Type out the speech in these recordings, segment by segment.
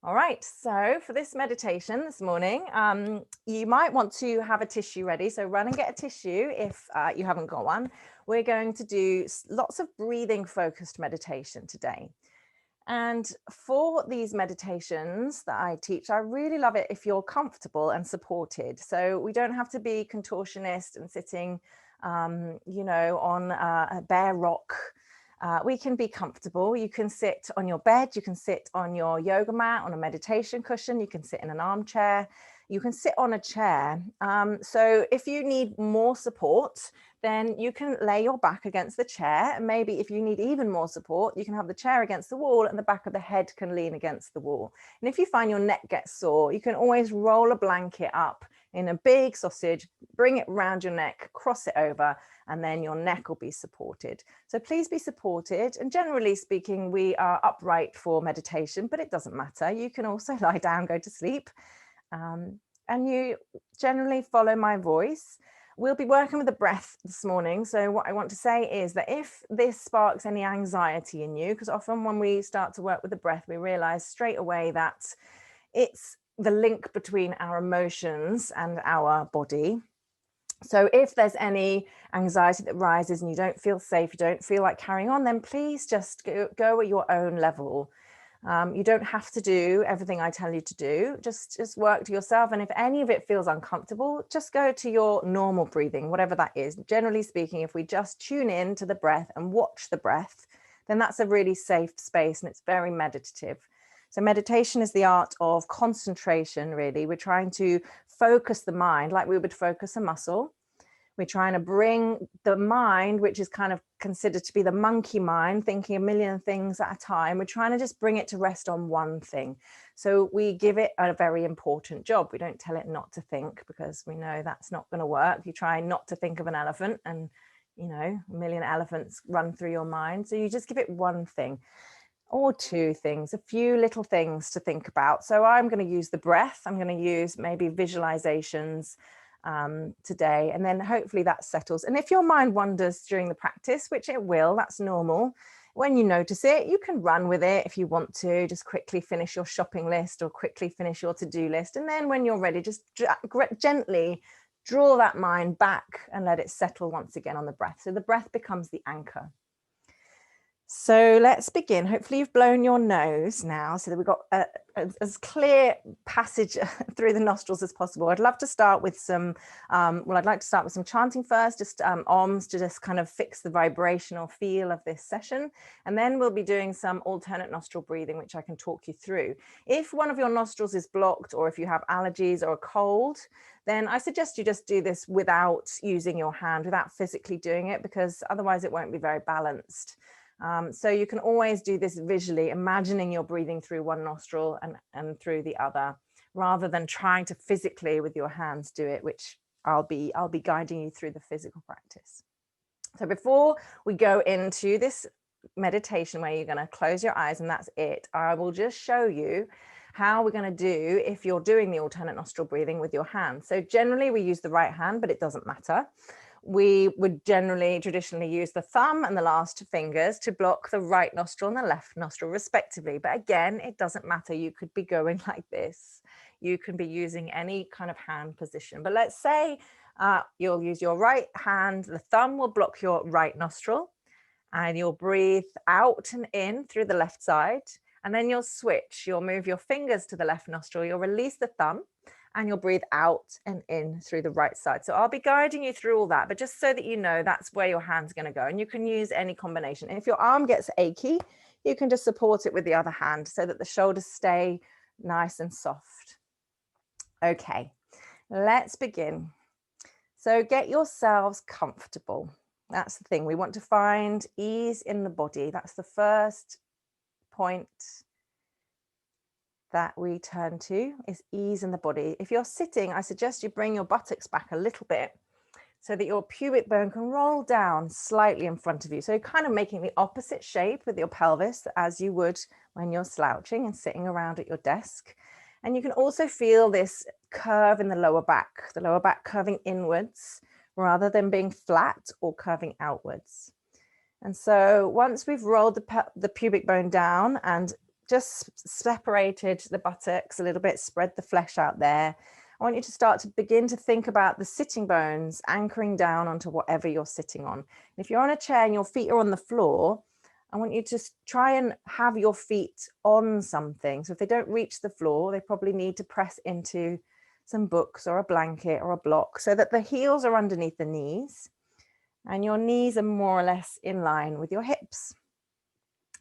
All right, so for this meditation this morning, you might want to have a tissue ready. So run and get a tissue if you haven't got one. We're going to do lots of breathing focused meditation today. And for these meditations that I teach, I really love it if you're comfortable and supported. So we don't have to be contortionist and sitting, on a bare rock. We can be comfortable. You can sit on your bed, you can sit on your yoga mat, on a meditation cushion, you can sit in an armchair, you can sit on a chair. So if you need more support, then you can lay your back against the chair. And maybe if you need even more support, you can have the chair against the wall and the back of the head can lean against the wall. And if you find your neck gets sore, you can always roll a blanket up in a big sausage, bring it around your neck, cross it over, and then your neck will be supported. So please be supported. And generally speaking, we are upright for meditation, but it doesn't matter. You can also lie down, go to sleep. And you generally follow my voice. We'll be working with the breath this morning. So what I want to say is that if this sparks any anxiety in you, because often when we start to work with the breath, we realize straight away that it's the link between our emotions and our body. So if there's any anxiety that rises and you don't feel safe, you don't feel like carrying on, then please just go at your own level. You don't have to do everything I tell you to do. Just work to yourself. And if any of it feels uncomfortable, just go to your normal breathing, whatever that is. Generally speaking, if we just tune in to the breath and watch the breath, then that's a really safe space and it's very meditative. So meditation is the art of concentration, really. We're trying to focus the mind like we would focus a muscle. We're trying to bring the mind, which is kind of considered to be the monkey mind, thinking a million things at a time. We're trying to just bring it to rest on one thing. So we give it a very important job. We don't tell it not to think because we know that's not going to work. You try not to think of an elephant and, a million elephants run through your mind. So you just give it one thing or two things, a few little things to think about. So I'm going to use the breath. I'm going to use maybe visualizations today, and then hopefully that settles. And if your mind wanders during the practice, which it will, that's normal. When you notice it, you can run with it if you want to, just quickly finish your shopping list or quickly finish your to-do list. And then when you're ready, just gently draw that mind back and let it settle once again on the breath. So the breath becomes the anchor. So let's begin. Hopefully you've blown your nose now so that we've got as clear passage through the nostrils as possible. I'd love to start with some, I'd like to start with some chanting first, just OMs to just kind of fix the vibrational feel of this session. And then we'll be doing some alternate nostril breathing, which I can talk you through. If one of your nostrils is blocked or if you have allergies or a cold, then I suggest you just do this without using your hand, without physically doing it, because otherwise it won't be very balanced. So you can always do this visually, imagining you're breathing through one nostril and through the other, rather than trying to physically with your hands do it, which I'll be guiding you through the physical practice. So before we go into this meditation where you're going to close your eyes and that's it, I will just show you how we're going to do if you're doing the alternate nostril breathing with your hands. So generally we use the right hand, but it doesn't matter. We would traditionally use the thumb and the last two fingers to block the right nostril and the left nostril respectively. But again, it doesn't matter. You could be going like this. You can be using any kind of hand position. But let's say you'll use your right hand. The thumb will block your right nostril and you'll breathe out and in through the left side. And then you'll switch. You'll move your fingers to the left nostril. You'll release the thumb. And you'll breathe out and in through the right side. So I'll be guiding you through all that, but just so that you know that's where your hand's going to go. And you can use any combination. And if your arm gets achy, you can just support it with the other hand so that the shoulders stay nice and soft. Okay, let's begin. So get yourselves comfortable. That's the thing. We want to find ease in the body. That's the first point that we turn to, is ease in the body. If you're sitting, I suggest you bring your buttocks back a little bit so that your pubic bone can roll down slightly in front of you. So you're kind of making the opposite shape with your pelvis as you would when you're slouching and sitting around at your desk. And you can also feel this curve in the lower back curving inwards rather than being flat or curving outwards. And so once we've rolled the pubic bone down and just separated the buttocks a little bit, spread the flesh out there. I want you to start to begin to think about the sitting bones anchoring down onto whatever you're sitting on. If you're on a chair and your feet are on the floor, I want you to try and have your feet on something. So if they don't reach the floor, they probably need to press into some books or a blanket or a block so that the heels are underneath the knees and your knees are more or less in line with your hips.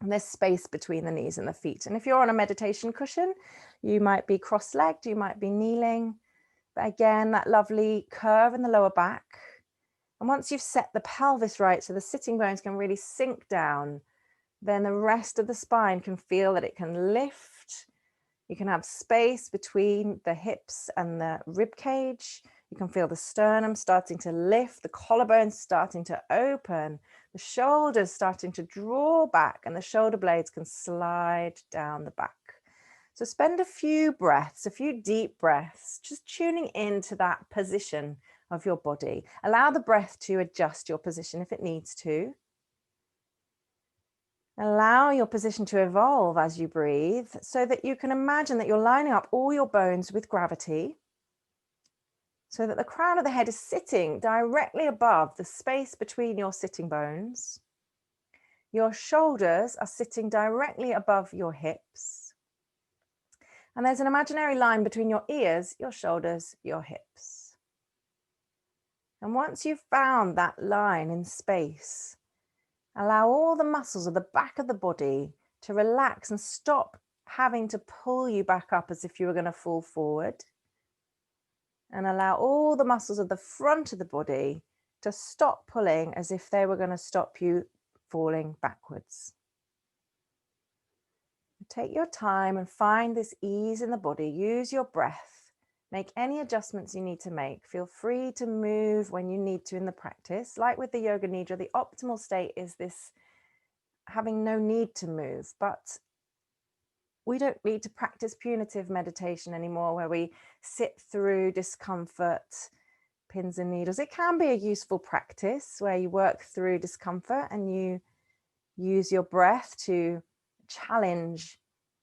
And there's space between the knees and the feet. And if you're on a meditation cushion, you might be cross-legged, you might be kneeling. But again, that lovely curve in the lower back. And once you've set the pelvis right, so the sitting bones can really sink down, then the rest of the spine can feel that it can lift. You can have space between the hips and the rib cage. You can feel the sternum starting to lift, the collarbones starting to open, the shoulders starting to draw back, and the shoulder blades can slide down the back. So spend a few breaths, a few deep breaths, just tuning into that position of your body. Allow the breath to adjust your position if it needs to. Allow your position to evolve as you breathe so that you can imagine that you're lining up all your bones with gravity so that the crown of the head is sitting directly above the space between your sitting bones. Your shoulders are sitting directly above your hips. And there's an imaginary line between your ears, your shoulders, your hips. And once you've found that line in space, allow all the muscles of the back of the body to relax and stop having to pull you back up as if you were going to fall forward. And allow all the muscles of the front of the body to stop pulling as if they were going to stop you falling backwards. Take your time and find this ease in the body. Use your breath. Make any adjustments you need to make. Feel free to move when you need to in the practice. Like with the Yoga Nidra, the optimal state is this having no need to move, but we don't need to practice punitive meditation anymore where we sit through discomfort, pins and needles. It can be a useful practice where you work through discomfort and you use your breath to challenge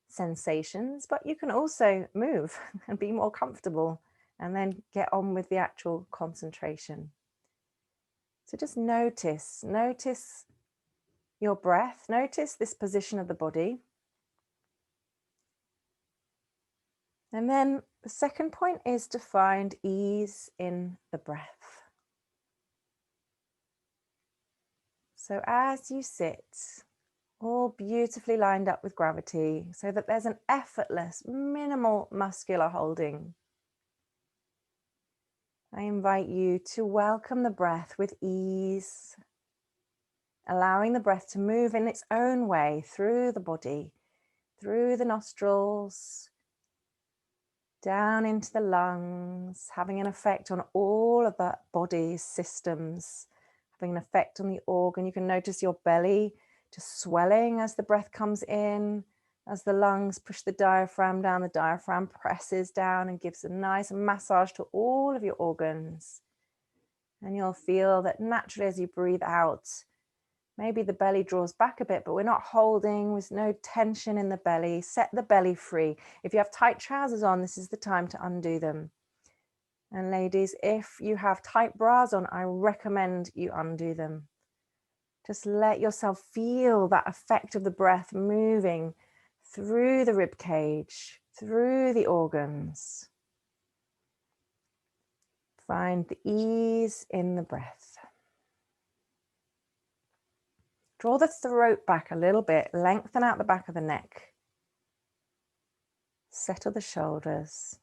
sensations, but you can also move and be more comfortable and then get on with the actual concentration. So just notice your breath, notice this position of the body. And then the second point is to find ease in the breath. So as you sit, all beautifully lined up with gravity, so that there's an effortless, minimal muscular holding, I invite you to welcome the breath with ease, allowing the breath to move in its own way through the body, through the nostrils, down into the lungs, having an effect on all of the body's systems, having an effect on the organ. You can notice your belly just swelling as the breath comes in, as the lungs push the diaphragm down, the diaphragm presses down and gives a nice massage to all of your organs. And you'll feel that naturally as you breathe out, maybe the belly draws back a bit, but we're not holding, with no tension in the belly. Set the belly free. If you have tight trousers on, this is the time to undo them. And ladies, if you have tight bras on, I recommend you undo them. Just let yourself feel that effect of the breath moving through the rib cage, through the organs. Find the ease in the breath. Draw the throat back a little bit, lengthen out the back of the neck. Settle the shoulders.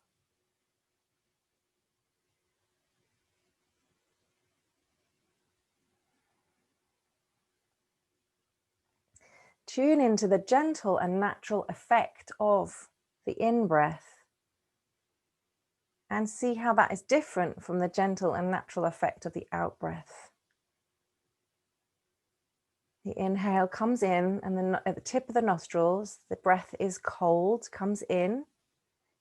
Tune into the gentle and natural effect of the in-breath and see how that is different from the gentle and natural effect of the out-breath. The inhale comes in and then at the tip of the nostrils, the breath is cold, comes in.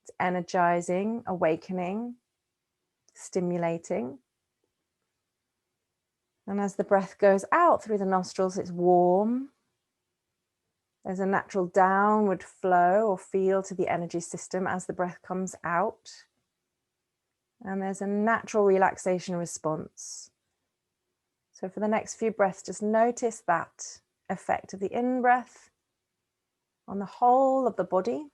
It's energizing, awakening, stimulating. And as the breath goes out through the nostrils, it's warm, There's a natural downward flow or feel to the energy system as the breath comes out. And there's a natural relaxation response. So for the next few breaths, just notice that effect of the in-breath on the whole of the body,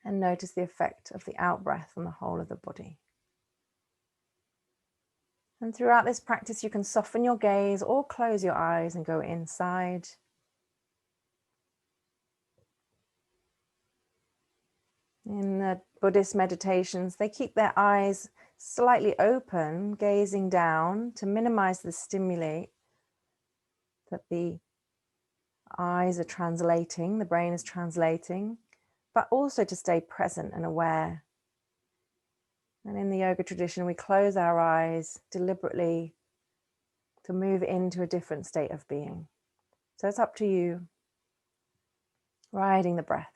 and notice the effect of the out-breath on the whole of the body. And throughout this practice, you can soften your gaze or close your eyes and go inside. In the Buddhist meditations, they keep their eyes slightly open, gazing down to minimize the stimuli that the eyes are translating, the brain is translating, but also to stay present and aware. And in the yoga tradition, we close our eyes deliberately to move into a different state of being. So it's up to you, riding the breath.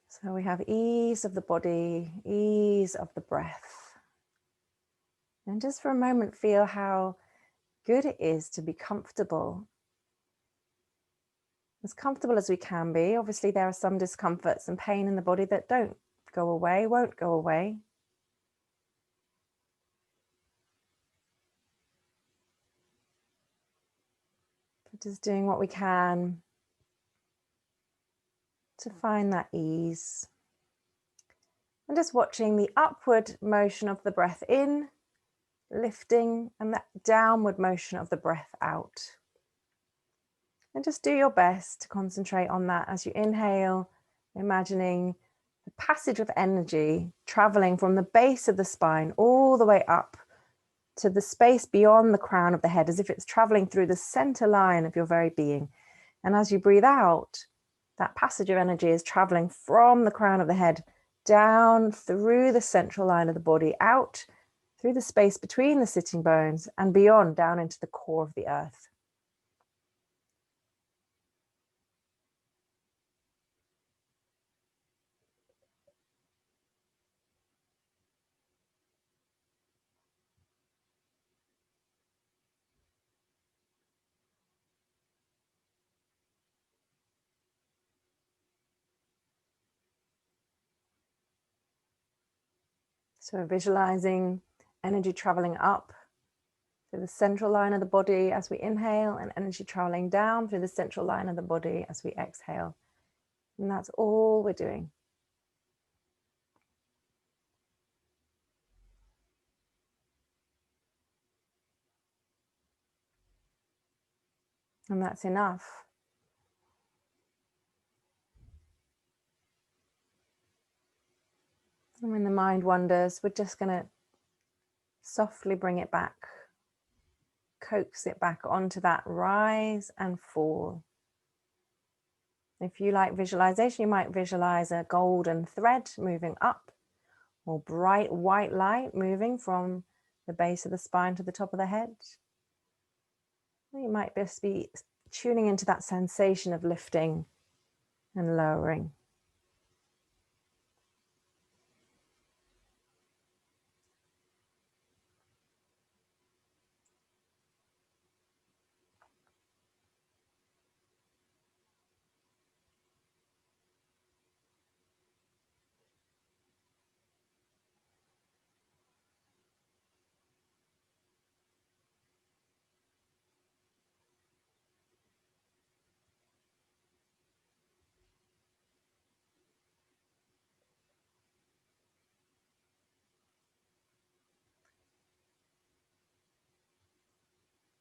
So we have ease of the body, ease of the breath. And just for a moment, feel how good it is to be comfortable. As comfortable as we can be. Obviously, there are some discomforts and pain in the body that don't go away, won't go away. But just doing what we can to find that ease. And just watching the upward motion of the breath in, lifting, and that downward motion of the breath out. And just do your best to concentrate on that as you inhale, imagining the passage of energy traveling from the base of the spine all the way up to the space beyond the crown of the head, as if it's traveling through the center line of your very being. And as you breathe out, that passage of energy is traveling from the crown of the head down through the central line of the body, out through the space between the sitting bones and beyond, down into the core of the earth. So visualizing energy traveling up through the central line of the body as we inhale, and energy traveling down through the central line of the body as we exhale. And that's all we're doing. And that's enough. And when the mind wanders, we're just going to softly bring it back, coax it back onto that rise and fall. If you like visualization, you might visualize a golden thread moving up, or bright white light moving from the base of the spine to the top of the head. Or you might just be tuning into that sensation of lifting and lowering.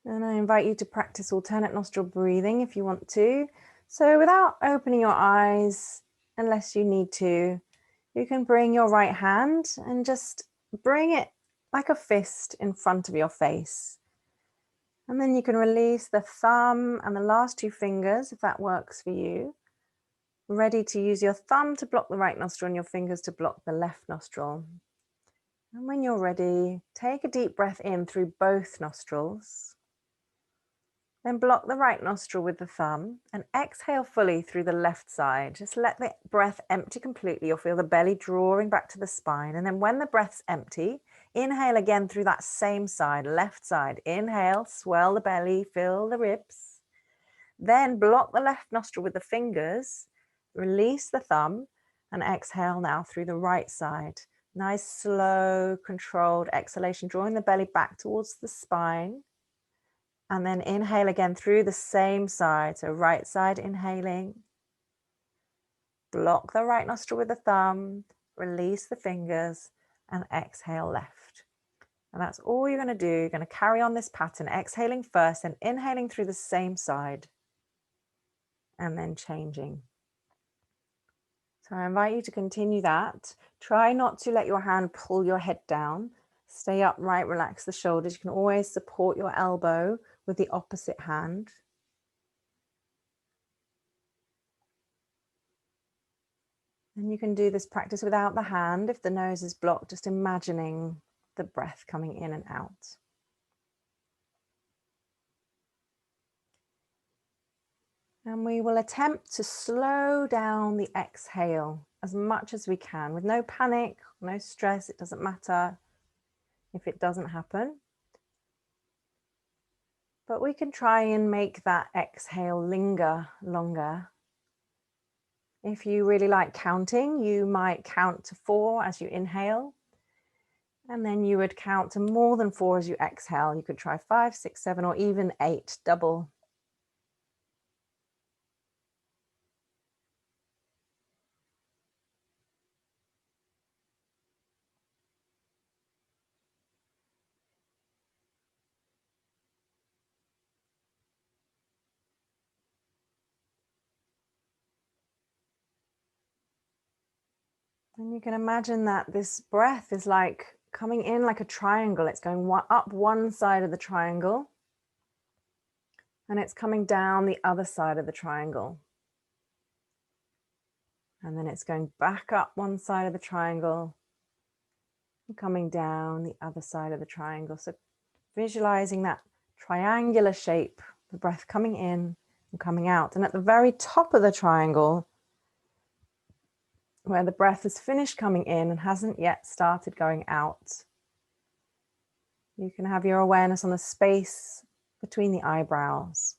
And I invite you to practice alternate nostril breathing if you want to. So without opening your eyes, unless you need to, you can bring your right hand and just bring it like a fist in front of your face. And then you can release the thumb and the last two fingers, if that works for you. Ready to use your thumb to block the right nostril and your fingers to block the left nostril. And when you're ready, take a deep breath in through both nostrils. Then block the right nostril with the thumb and exhale fully through the left side. Just let the breath empty completely. You'll feel the belly drawing back to the spine. And then when the breath's empty, Inhale again through that same side, left side. Inhale, swell the belly, fill the ribs. Then block the left nostril with the fingers, release the thumb, and exhale now through the right side. Nice, slow, controlled exhalation, drawing the belly back towards the spine. And then inhale again through the same side. So right side inhaling. Block the right nostril with the thumb, release the fingers, and exhale left. And that's all you're going to do. You're going to carry on this pattern, exhaling first and inhaling through the same side, and then changing. So I invite you to continue that. Try not to let your hand pull your head down. Stay upright, relax the shoulders. You can always support your elbow with the opposite hand. And you can do this practice without the hand. If the nose is blocked, just imagining the breath coming in and out. And we will attempt to slow down the exhale as much as we can with no panic, no stress. It doesn't matter if it doesn't happen. But we can try and make that exhale linger longer. If you really like counting, you might count to 4 as you inhale. And then you would count to more than 4 as you exhale. You could try 5, 6, 7, or even 8, double. And you can imagine that this breath is like coming in like a triangle. It's going up one side of the triangle, and it's coming down the other side of the triangle. And then it's going back up one side of the triangle and coming down the other side of the triangle. So visualizing that triangular shape, the breath coming in and coming out. And at the very top of the triangle, where the breath has finished coming in and hasn't yet started going out, you can have your awareness on the space between the eyebrows.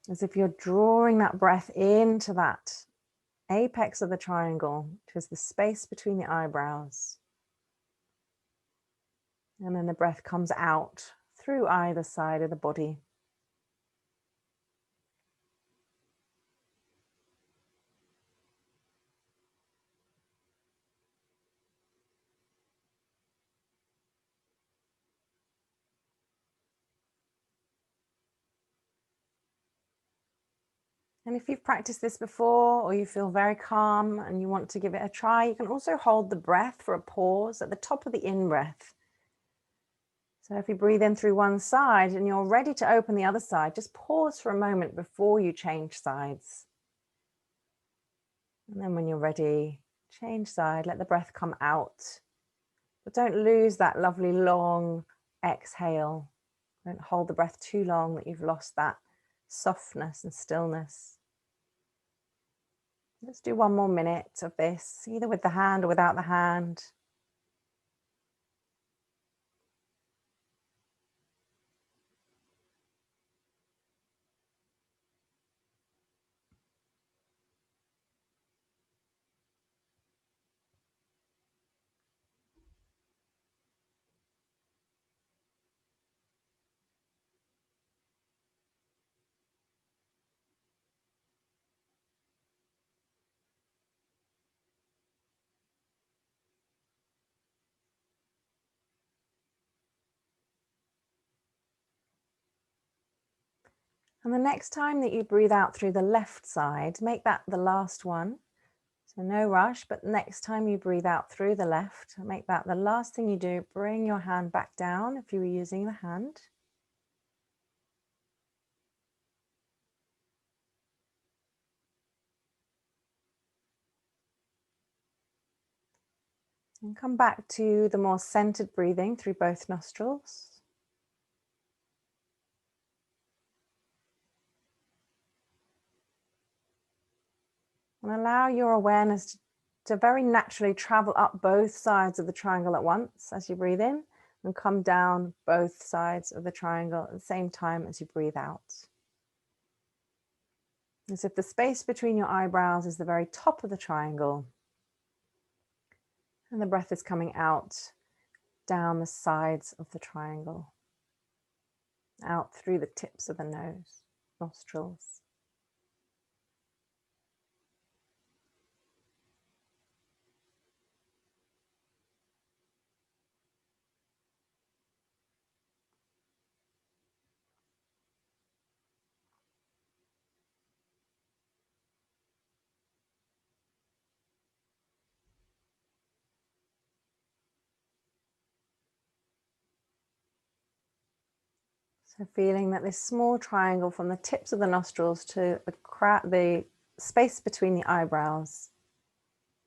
As if you're drawing that breath into that apex of the triangle, which is the space between the eyebrows. And then the breath comes out through either side of the body. And if you've practiced this before, or you feel very calm and you want to give it a try, you can also hold the breath for a pause at the top of the in-breath. So if you breathe in through one side and you're ready to open the other side, just pause for a moment before you change sides. And then when you're ready, change side, let the breath come out. But don't lose that lovely long exhale. Don't hold the breath too long that you've lost that softness and stillness. Let's do one more minute of this, either with the hand or without the hand. And the next time that you breathe out through the left side, make that the last one. So no rush, but next time you breathe out through the left, make that the last thing you do. Bring your hand back down if you were using the hand. And come back to the more centered breathing through both nostrils. And allow your awareness to very naturally travel up both sides of the triangle at once as you breathe in, and come down both sides of the triangle at the same time as you breathe out. As if the space between your eyebrows is the very top of the triangle, and the breath is coming out down the sides of the triangle, out through the tips of the nose, nostrils. So feeling that this small triangle from the tips of the nostrils to the space between the eyebrows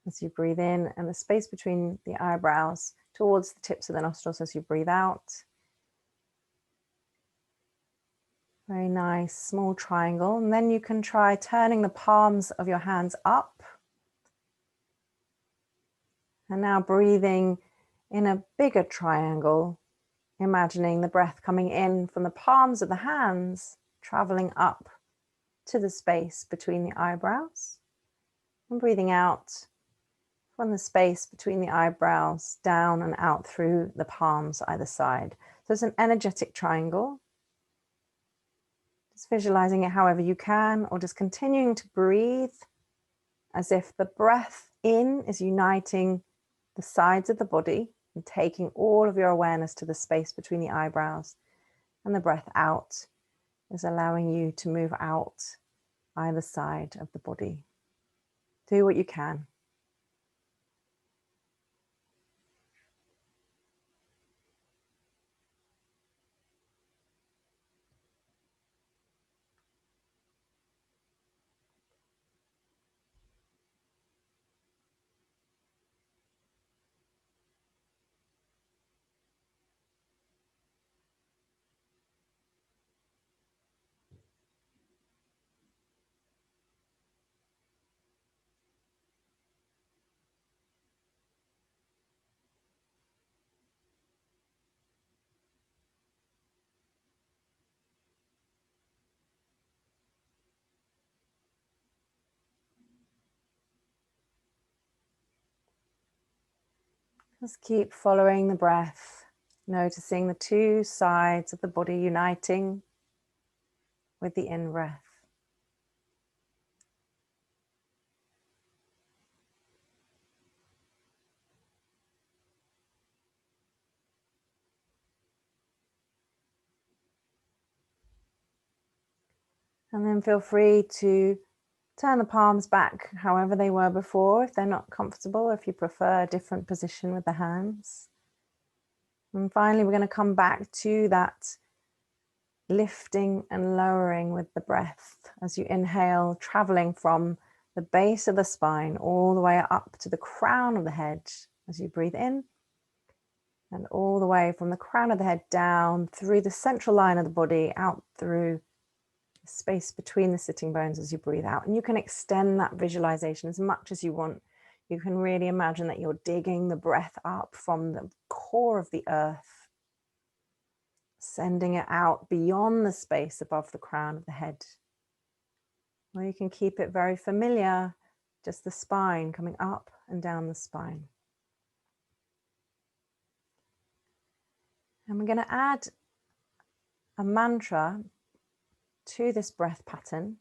as you breathe in, and the space between the eyebrows towards the tips of the nostrils as you breathe out. Very nice small triangle. And then you can try turning the palms of your hands up. And now breathing in a bigger triangle, imagining the breath coming in from the palms of the hands, traveling up to the space between the eyebrows, and breathing out from the space between the eyebrows down and out through the palms either side. So it's an energetic triangle. Just visualizing it however you can, or just continuing to breathe as if the breath in is uniting the sides of the body and taking all of your awareness to the space between the eyebrows, and the breath out is allowing you to move out either side of the body. Do what you can. Just keep following the breath, noticing the two sides of the body uniting with the in-breath. And then feel free to turn the palms back however they were before, if they're not comfortable, if you prefer a different position with the hands. And finally, we're going to come back to that lifting and lowering with the breath as you inhale, traveling from the base of the spine all the way up to the crown of the head as you breathe in, and all the way from the crown of the head down through the central line of the body, out through the space between the sitting bones as you breathe out. And you can extend that visualization as much as you want. You can really imagine that you're digging the breath up from the core of the earth, sending it out beyond the space above the crown of the head. Or you can keep it very familiar, just the spine coming up and down the spine. And we're going to add a mantra to this breath pattern,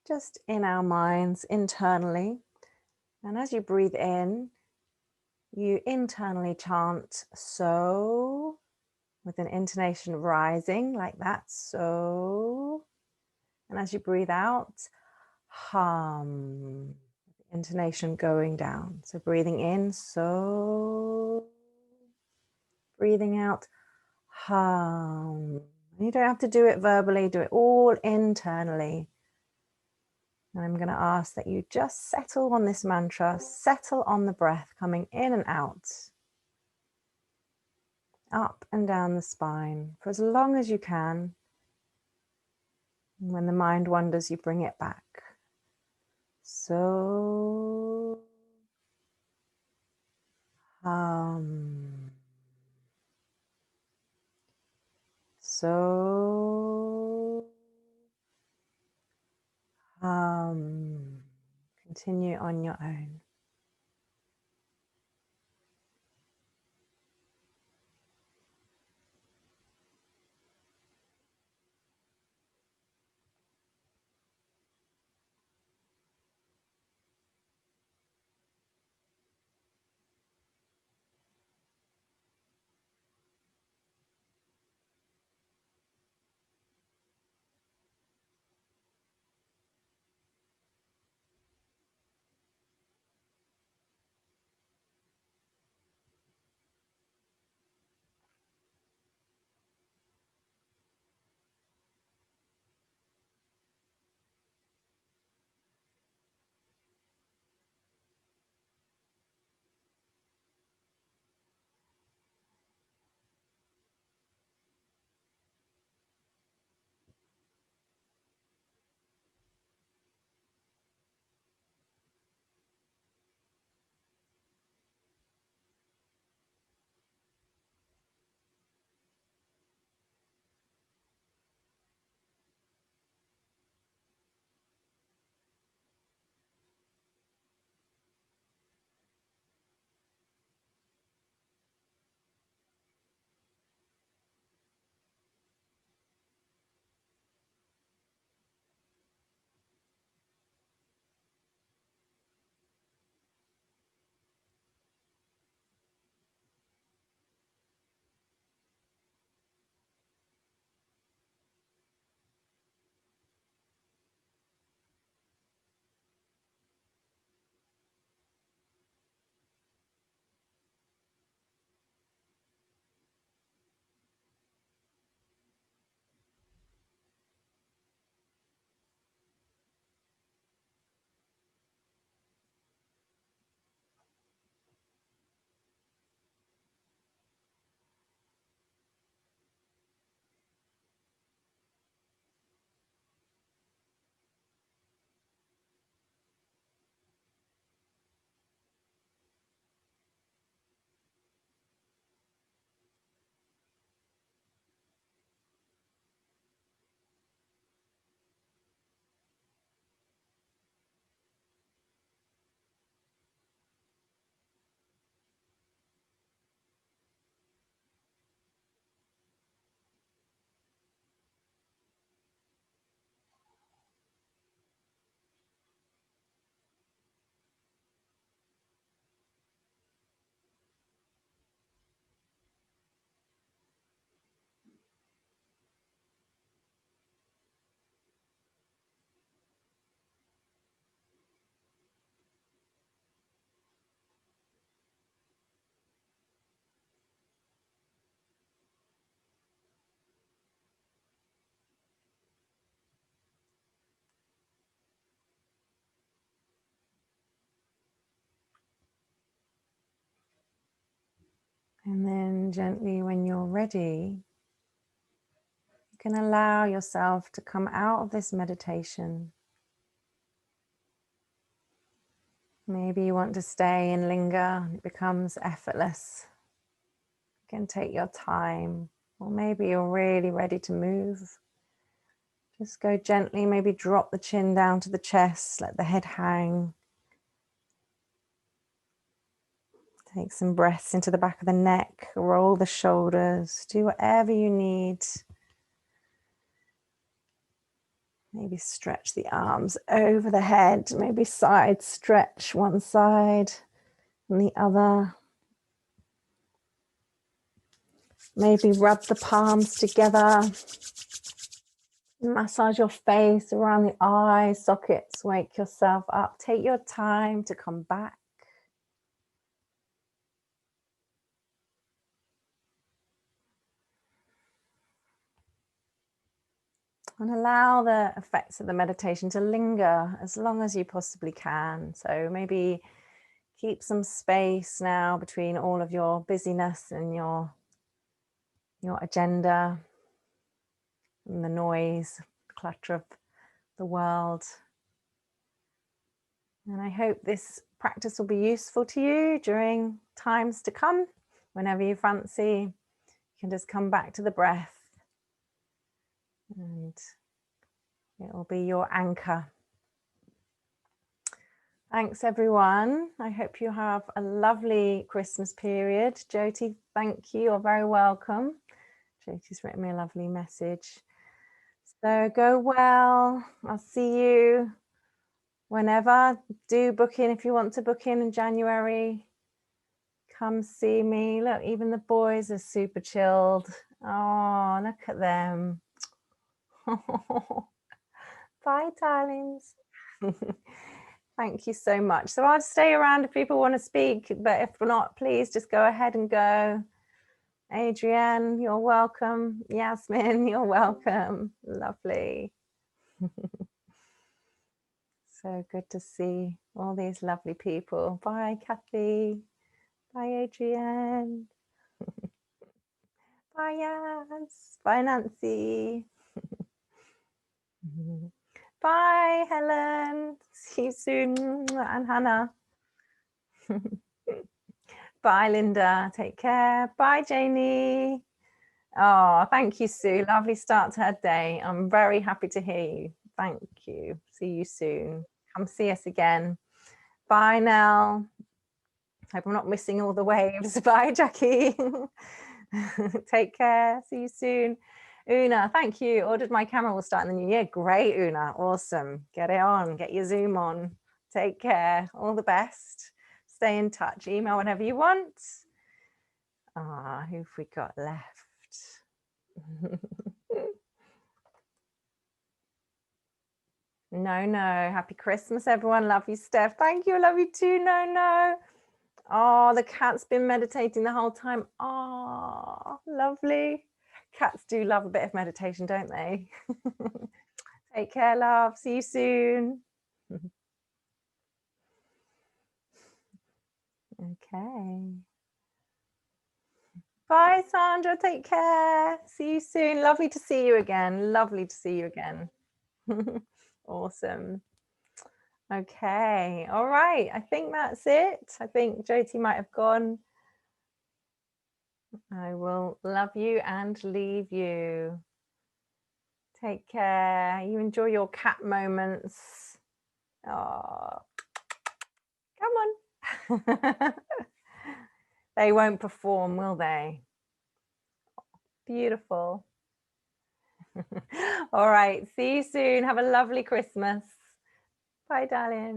just in our minds, internally. And as you breathe in, you internally chant so, with an intonation rising like that, so. And as you breathe out, hum, intonation going down. So breathing in, so. Breathing out, hum. You don't have to do it verbally, do it all internally. And I'm going to ask that you just settle on this mantra, settle on the breath coming in and out, up and down the spine for as long as you can. And when the mind wanders, you bring it back. So hum. So hum. Continue on your own. And then gently, when you're ready, you can allow yourself to come out of this meditation. Maybe you want to stay and linger, it becomes effortless. You can take your time, or maybe you're really ready to move. Just go gently, maybe drop the chin down to the chest, let the head hang. Take some breaths into the back of the neck, roll the shoulders, do whatever you need. Maybe stretch the arms over the head, maybe side stretch one side and the other. Maybe rub the palms together. Massage your face around the eye sockets, wake yourself up. Take your time to come back. And allow the effects of the meditation to linger as long as you possibly can. So maybe keep some space now between all of your busyness and your agenda and the noise, the clutter of the world. And I hope this practice will be useful to you during times to come. Whenever you fancy, you can just come back to the breath and it will be your anchor. Thanks, everyone. I hope you have a lovely Christmas period. Jyoti, thank you. You're very welcome. Jyoti's written me a lovely message. So go well. I'll see you whenever. Do book in if you want to book in January. Come see me. Look, even the boys are super chilled. Oh, look at them. Bye, darlings. Thank you so much. So I'll stay around if people want to speak, but if not, please just go ahead and go. Adrienne, you're welcome. Yasmin, you're welcome. Lovely. So good to see all these lovely people. Bye, Kathy. Bye, Adrienne. Bye, Yas. Bye, Nancy. Bye, Helen. See you soon. And Hannah. Bye, Linda. Take care. Bye, Janie. Oh, thank you, Sue. Lovely start to her day. I'm very happy to hear you. Thank you. See you soon. Come see us again. Bye, Nell. Hope I'm not missing all the waves. Bye, Jackie. Take care. See you soon. Una, thank you. Ordered my camera will start in the new year. Great, Una. Awesome. Get it on. Get your Zoom on. Take care. All the best. Stay in touch. Email whenever you want. Who've we got left? No. Happy Christmas, everyone. Love you, Steph. Thank you. Love you too. No. Oh, the cat's been meditating the whole time. Oh, lovely. Cats do love a bit of meditation, don't they? Take care, love. See you soon. Okay. Bye, Sandra. Take care. See you soon. Lovely to see you again. Lovely to see you again. Awesome. Okay. All right. I think that's it. I think Jyoti might have gone. I will love you and leave you. Take care. You enjoy your cat moments. Oh, come on. They won't perform, will they? Beautiful. All right. See you soon. Have a lovely Christmas. Bye, darling.